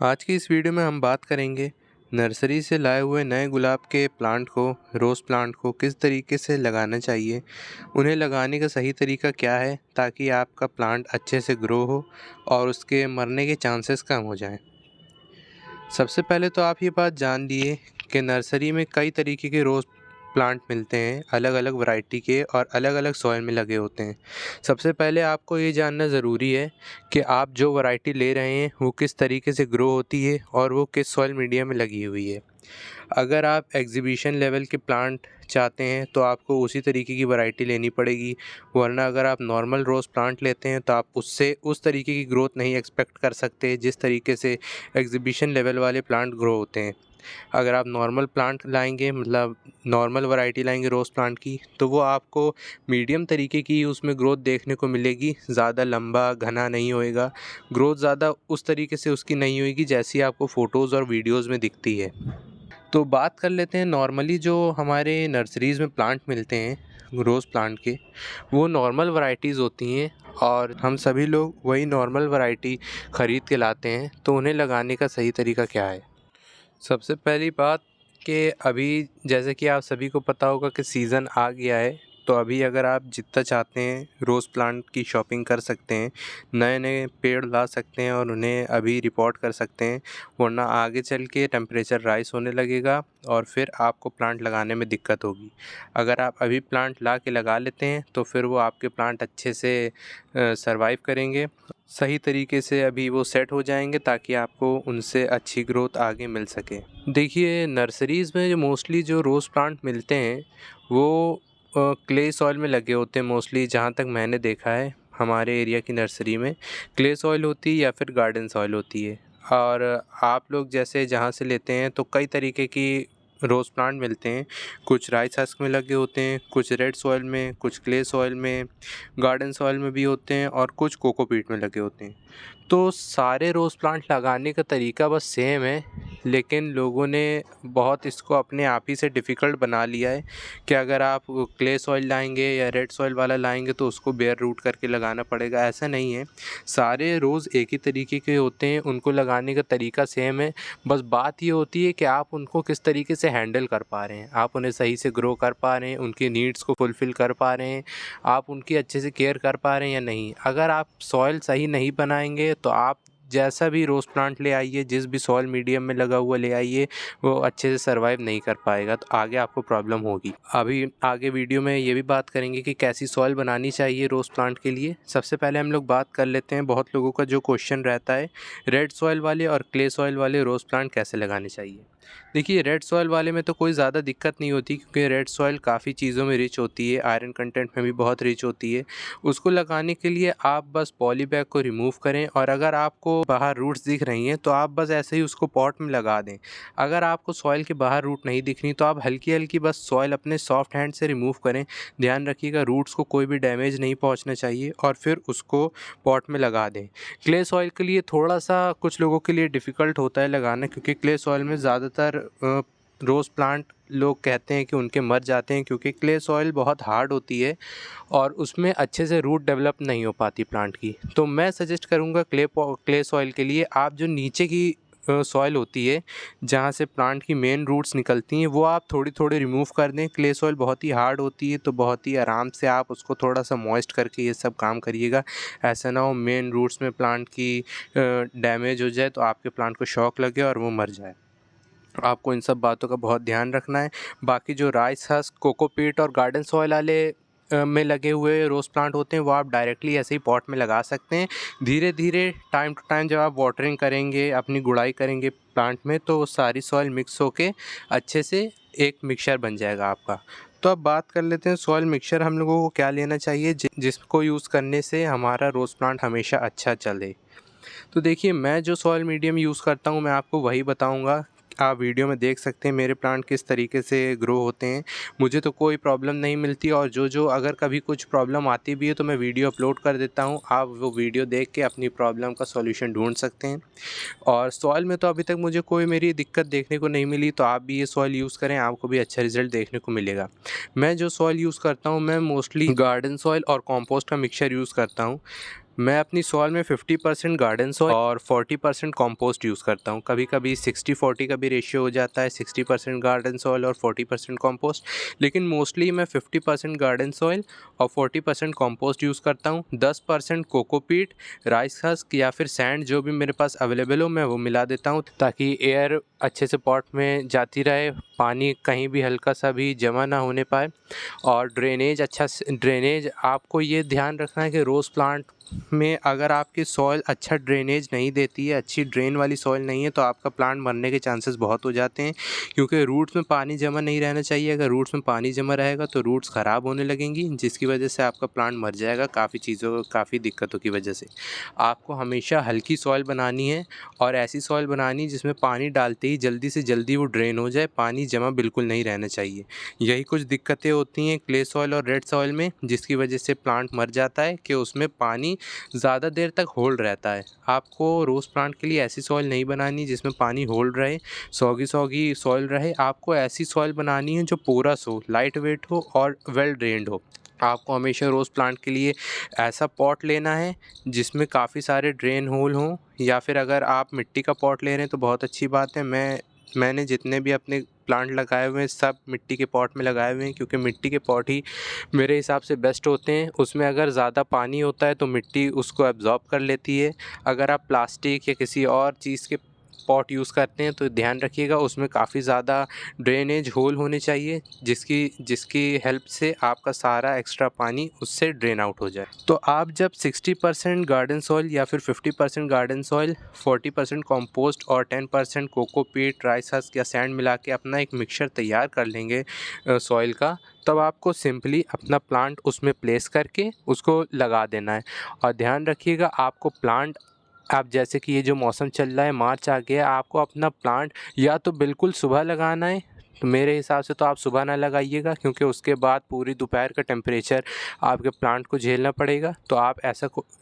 आज की इस वीडियो में हम बात करेंगे नर्सरी से लाए हुए नए गुलाब के प्लांट को, रोज़ प्लांट को किस तरीके से लगाना चाहिए, उन्हें लगाने का सही तरीका क्या है ताकि आपका प्लांट अच्छे से ग्रो हो और उसके मरने के चांसेस कम हो जाएं। सबसे पहले तो आप ये बात जान लिए कि नर्सरी में कई तरीके के रोज़ प्लांट मिलते हैं, अलग अलग वैरायटी के और अलग अलग सॉइल में लगे होते हैं। सबसे पहले आपको ये जानना ज़रूरी है कि आप जो वैरायटी ले रहे हैं वो किस तरीके से ग्रो होती है और वो किस सॉइल मीडिया में लगी हुई है। अगर आप एग्जीबिशन लेवल के प्लांट चाहते हैं तो आपको उसी तरीके की वैरायटी लेनी पड़ेगी, वरना अगर आप नॉर्मल रोज़ प्लांट लेते हैं तो आप उससे उस तरीके की ग्रोथ नहीं एक्सपेक्ट कर सकते जिस तरीके से एग्जीबिशन लेवल वाले प्लांट ग्रो होते हैं। अगर आप नॉर्मल प्लांट लाएंगे, मतलब नॉर्मल वैरायटी लाएंगे रोज़ प्लांट की, तो वो आपको मीडियम तरीके की उसमें ग्रोथ देखने को मिलेगी। ज़्यादा लंबा घना नहीं होएगा, ग्रोथ ज़्यादा उस तरीके से उसकी नहीं होएगी जैसी आपको फ़ोटोज़ और वीडियोज़ में दिखती है। तो बात कर लेते हैं नॉर्मली जो हमारे नर्सरीज़ में प्लांट मिलते हैं रोज़ प्लांट के, वो नॉर्मल वैरायटीज़ होती हैं और हम सभी लोग वही नॉर्मल वैरायटी ख़रीद के लाते हैं। तो उन्हें लगाने का सही तरीका क्या है? सबसे पहली बात कि अभी जैसे कि आप सभी को पता होगा कि सीज़न आ गया है, तो अभी अगर आप जितना चाहते हैं रोज़ प्लांट की शॉपिंग कर सकते हैं, नए नए पेड़ ला सकते हैं और उन्हें अभी रिपोर्ट कर सकते हैं, वरना आगे चल के टेम्परेचर राइज़ होने लगेगा और फिर आपको प्लांट लगाने में दिक्कत होगी। अगर आप अभी प्लांट ला के लगा लेते हैं तो फिर वो आपके प्लांट अच्छे से सर्वाइव करेंगे, सही तरीके से अभी वो सेट हो जाएंगे ताकि आपको उनसे अच्छी ग्रोथ आगे मिल सके। देखिए, नर्सरीज़ में जो मोस्टली जो रोज़ प्लांट मिलते हैं वो क्ले सॉइल में लगे होते हैं मोस्टली, जहाँ तक मैंने देखा है। हमारे एरिया की नर्सरी में क्ले सॉइल होती है या फिर गार्डन सॉइल होती है। और आप लोग जैसे जहाँ से लेते हैं तो कई तरीके की रोज़ प्लांट मिलते हैं। कुछ राइस हस्क में लगे होते हैं, कुछ रेड सॉइल में, कुछ क्ले सॉइल में, गार्डन सॉइल में भी होते हैं और कुछ कोकोपीट में लगे होते हैं। तो सारे रोज़ प्लांट लगाने का तरीका बस सेम है, लेकिन लोगों ने बहुत इसको अपने आप ही से डिफ़िकल्ट बना लिया है कि अगर आप क्ले सॉइल लाएंगे या रेड सॉइल वाला लाएंगे तो उसको बेयर रूट करके लगाना पड़ेगा। ऐसा नहीं है, सारे रोज़ एक ही तरीके के होते हैं, उनको लगाने का तरीका सेम है। बस बात ये होती है कि आप उनको किस तरीके से हैंडल कर पा रहे हैं, आप उन्हें सही से ग्रो कर पा रहे हैं, उनकी नीड्स को फुलफ़िल कर पा रहे हैं, आप उनकी अच्छे से केयर कर पा रहे हैं या नहीं। अगर आप सॉइल सही नहीं बनाएंगे तो आप जैसा भी रोज़ प्लांट ले आइए, जिस भी सॉइल मीडियम में लगा हुआ ले आइए, वो अच्छे से सर्वाइव नहीं कर पाएगा, तो आगे आपको प्रॉब्लम होगी। अभी आगे वीडियो में ये भी बात करेंगे कि कैसी सॉइल बनानी चाहिए रोज़ प्लांट के लिए। सबसे पहले हम लोग बात कर लेते हैं, बहुत लोगों का जो क्वेश्चन रहता है, रेड सॉइल वाले और क्ले सॉइल वाले रोज़ प्लांट कैसे लगाने चाहिए। देखिए, रेड सॉइल वाले में तो कोई ज़्यादा दिक्कत नहीं होती क्योंकि रेड सॉइल काफ़ी चीज़ों में रिच होती है, आयरन कंटेंट में भी बहुत रिच होती है। उसको लगाने के लिए आप बस पॉली बैग को रिमूव करें और अगर आपको बाहर रूट्स दिख रही हैं तो आप बस ऐसे ही उसको पॉट में लगा दें। अगर आपको सॉइल के बाहर रूट नहीं दिख रही तो आप हल्की हल्की बस सॉइल अपने सॉफ्ट हैंड से रिमूव करें। ध्यान रखिएगा रूट्स को कोई भी डैमेज नहीं पहुंचना चाहिए और फिर उसको पॉट में लगा दें। क्ले सॉइल के लिए थोड़ा सा कुछ लोगों के लिए डिफ़िकल्ट होता है लगाना, क्योंकि क्ले सॉइल में ज़्यादातर रोज़ प्लांट लोग कहते हैं कि उनके मर जाते हैं क्योंकि क्ले सॉइल बहुत हार्ड होती है और उसमें अच्छे से रूट डेवलप नहीं हो पाती प्लांट की। तो मैं सजेस्ट करूँगा क्ले सॉइल के लिए आप जो नीचे की सॉइल होती है जहाँ से प्लांट की मेन रूट्स निकलती हैं वो आप थोड़ी थोड़ी रिमूव कर दें। क्ले सॉइल बहुत ही हार्ड होती है तो बहुत ही आराम से आप उसको थोड़ा सा मॉइस्ट करके ये सब काम करिएगा। ऐसा ना हो मेन रूट्स में प्लांट की डैमेज हो जाए तो आपके प्लांट को शॉक लगे और वो मर जाए। आपको इन सब बातों का बहुत ध्यान रखना है। बाकी जो राइस हस्क, कोकोपीट और गार्डन सॉइल वाले में लगे हुए रोज़ प्लांट होते हैं वो आप डायरेक्टली ऐसे ही पॉट में लगा सकते हैं। धीरे धीरे टाइम टू टाइम जब आप वाटरिंग करेंगे, अपनी गुड़ाई करेंगे प्लांट में, तो सारी सॉइल मिक्स होके अच्छे से एक मिक्सचर बन जाएगा आपका। तो अब बात कर लेते हैं सॉइल मिक्सचर हम लोगों को क्या लेना चाहिए जिसको यूज़ करने से हमारा रोज़ प्लांट हमेशा अच्छा चले। तो देखिए, मैं जो सॉइल मीडियम यूज़ करता हूँ मैं आपको वही बताऊँगा। आप वीडियो में देख सकते हैं मेरे प्लांट किस तरीके से ग्रो होते हैं। मुझे तो कोई प्रॉब्लम नहीं मिलती और जो अगर कभी कुछ प्रॉब्लम आती भी है तो मैं वीडियो अपलोड कर देता हूँ। आप वो वीडियो देख के अपनी प्रॉब्लम का सॉल्यूशन ढूंढ सकते हैं। और सॉइल में तो अभी तक मुझे कोई मेरी दिक्कत देखने को नहीं मिली, तो आप भी ये सॉइल यूज़ करें, आपको भी अच्छा रिजल्ट देखने को मिलेगा। मैं जो सॉइल यूज़ करता हूँ मैं मोस्टली गार्डन सॉइल और कॉम्पोस्ट का मिक्सचर यूज़ करता हूँ। मैं अपनी सॉइल में 50% गार्डन सॉइल और 40% कंपोस्ट यूज़ करता हूँ। कभी कभी 60-40 का भी रेशियो हो जाता है, 60% गार्डन सॉइल और 40% कंपोस्ट, लेकिन मोस्टली मैं 50% गार्डन सॉइल और 40% कंपोस्ट यूज़ करता हूँ। 10% कोकोपीट, राइस हस्क या फिर सैंड जो भी मेरे पास अवेलेबल हो मैं वो मिला देता हूँ, ताकि एयर अच्छे से पॉट में जाती रहे, पानी कहीं भी हल्का सा भी जमा ना होने पाए। और ड्रेनेज आपको ये ध्यान रखना है कि रोज़ प्लांट में अगर आपकी सॉइल अच्छा ड्रेनेज नहीं देती है, अच्छी ड्रेन वाली सॉइल नहीं है, तो आपका प्लांट मरने के चांसेस बहुत हो जाते हैं, क्योंकि रूट्स में पानी जमा नहीं रहना चाहिए। अगर रूट्स में पानी जमा रहेगा तो रूट्स ख़राब होने लगेंगी, जिसकी वजह से आपका प्लांट मर जाएगा काफ़ी दिक्कतों की वजह से। आपको हमेशा हल्की सॉइल बनानी है और ऐसी सॉइल बनानी जिसमें पानी डालते ही जल्दी से जल्दी वो ड्रेन हो जाए, पानी जमा बिल्कुल नहीं रहना चाहिए। यही कुछ दिक्कतें होती हैं क्ले सॉइल और रेड सॉइल में, जिसकी वजह से प्लांट मर जाता है कि उसमें पानी ज़्यादा देर तक होल्ड रहता है। आपको रोज़ प्लांट के लिए ऐसी सॉइल नहीं बनानी जिसमें पानी होल्ड रहे, सॉगी सॉगी सॉइल रहे। आपको ऐसी सॉइल बनानी है जो पोरस हो, लाइट वेट हो और वेल ड्रेन्ड हो। आपको हमेशा रोज़ प्लांट के लिए ऐसा पॉट लेना है जिसमें काफ़ी सारे ड्रेन होल हों, या फिर अगर आप मिट्टी का पॉट ले रहे हैं तो बहुत अच्छी बात है। मैंने जितने भी अपने प्लांट लगाए हुए हैं सब मिट्टी के पॉट में लगाए हुए हैं, क्योंकि मिट्टी के पॉट ही मेरे हिसाब से बेस्ट होते हैं। उसमें अगर ज़्यादा पानी होता है तो मिट्टी उसको एब्ज़ॉर्ब कर लेती है। अगर आप प्लास्टिक या किसी और चीज़ के पॉट यूज़ करते हैं तो ध्यान रखिएगा उसमें काफ़ी ज़्यादा ड्रेनेज होल होने चाहिए, जिसकी हेल्प से आपका सारा एक्स्ट्रा पानी उससे ड्रेन आउट हो जाए। तो आप जब 60% गार्डन सॉइल या फिर 50% गार्डन सॉइल, 40% कंपोस्ट और 10% कोकोपीट, राइस हस्क या सैंड मिला के अपना एक मिक्सचर तैयार कर लेंगे सॉइल का, तब आपको सिंपली अपना प्लांट उसमें प्लेस करके उसको लगा देना है। और ध्यान रखिएगा आपको प्लांट, आप जैसे कि ये जो मौसम चल रहा है, मार्च आ गया, आपको अपना प्लांट या तो बिल्कुल सुबह लगाना है, तो मेरे हिसाब से तो आप सुबह ना लगाइएगा, क्योंकि उसके बाद पूरी दोपहर का टेम्परेचर आपके प्लांट को झेलना पड़ेगा। तो आप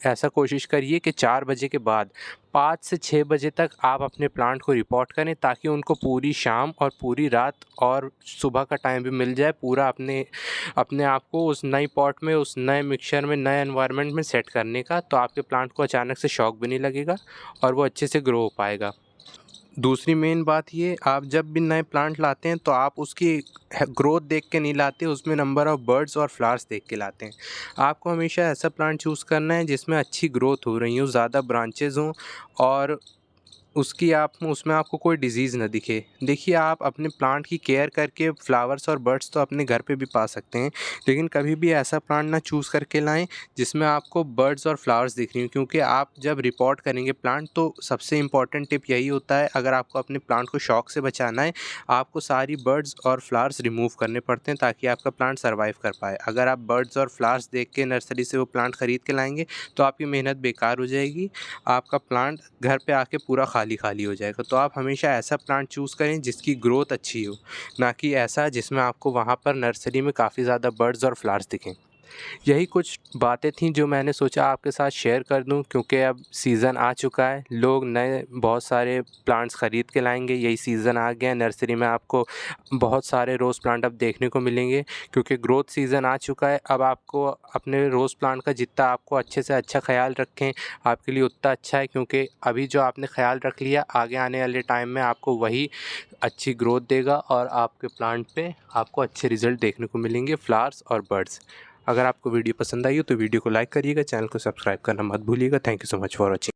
ऐसा कोशिश करिए कि 4 बजे के बाद 5 से 6 बजे तक आप अपने प्लांट को रिपोर्ट करें, ताकि उनको पूरी शाम और पूरी रात और सुबह का टाइम भी मिल जाए पूरा अपने अपने आप को उस नई पॉट में, उस नए मिक्सचर में, नए एनवायरनमेंट में सेट करने का। तो आपके प्लांट को अचानक से शॉक भी नहीं लगेगा और वो अच्छे से ग्रो हो पाएगा। दूसरी मेन बात ये, आप जब भी नए प्लांट लाते हैं तो आप उसकी ग्रोथ देख के नहीं लाते, उसमें नंबर ऑफ़ बर्ड्स और फ्लावर्स देख के लाते हैं। आपको हमेशा ऐसा प्लांट चूज़ करना है जिसमें अच्छी ग्रोथ हो रही हो, ज़्यादा ब्रांचेज़ हों और उसमें आपको कोई डिज़ीज़ ना दिखे। देखिए, आप अपने प्लांट की केयर करके फ्लावर्स और बर्ड्स तो अपने घर पे भी पा सकते हैं, लेकिन कभी भी ऐसा प्लांट ना चूज़ करके लाएँ जिसमें आपको बर्ड्स और फ्लावर्स दिख रही हों, क्योंकि आप जब रिपोर्ट करेंगे प्लांट तो सबसे इम्पॉर्टेंट टिप यही होता है, अगर आपको अपने प्लांट को शॉक से बचाना है, आपको सारी बर्ड्स और फ्लावर्स रिमूव करने पड़ते हैं ताकि आपका प्लांट सर्वाइव कर पाए। अगर आप बर्ड्स और फ्लावर्स देख के नर्सरी से वो प्लांट ख़रीद के लाएँगे तो आपकी मेहनत बेकार हो जाएगी, आपका प्लांट घर पे आके पूरा खाली खाली हो जाएगा। तो आप हमेशा ऐसा प्लांट चूज़ करें जिसकी ग्रोथ अच्छी हो, ना कि ऐसा जिसमें आपको वहाँ पर नर्सरी में काफ़ी ज़्यादा बर्ड्स और फ्लावर्स दिखें। यही कुछ बातें थीं जो मैंने सोचा आपके साथ शेयर कर दूं, क्योंकि अब सीज़न आ चुका है, लोग नए बहुत सारे प्लांट्स ख़रीद के लाएंगे। यही सीज़न आ गया है, नर्सरी में आपको बहुत सारे रोज़ प्लांट अब देखने को मिलेंगे, क्योंकि ग्रोथ सीज़न आ चुका है। अब आपको अपने रोज़ प्लांट का जितना आपको अच्छे से अच्छा ख्याल रखें, आपके लिए उतना अच्छा है, क्योंकि अभी जो आपने ख्याल रख लिया, आगे आने वाले टाइम में आपको वही अच्छी ग्रोथ देगा और आपके प्लांट पे आपको अच्छे रिज़ल्ट देखने को मिलेंगे, फ्लावर्स और बर्ड्स। अगर आपको वीडियो पसंद आई हो तो वीडियो को लाइक करिएगा, चैनल को सब्सक्राइब करना मत भूलिएगा। Thank you so much for watching.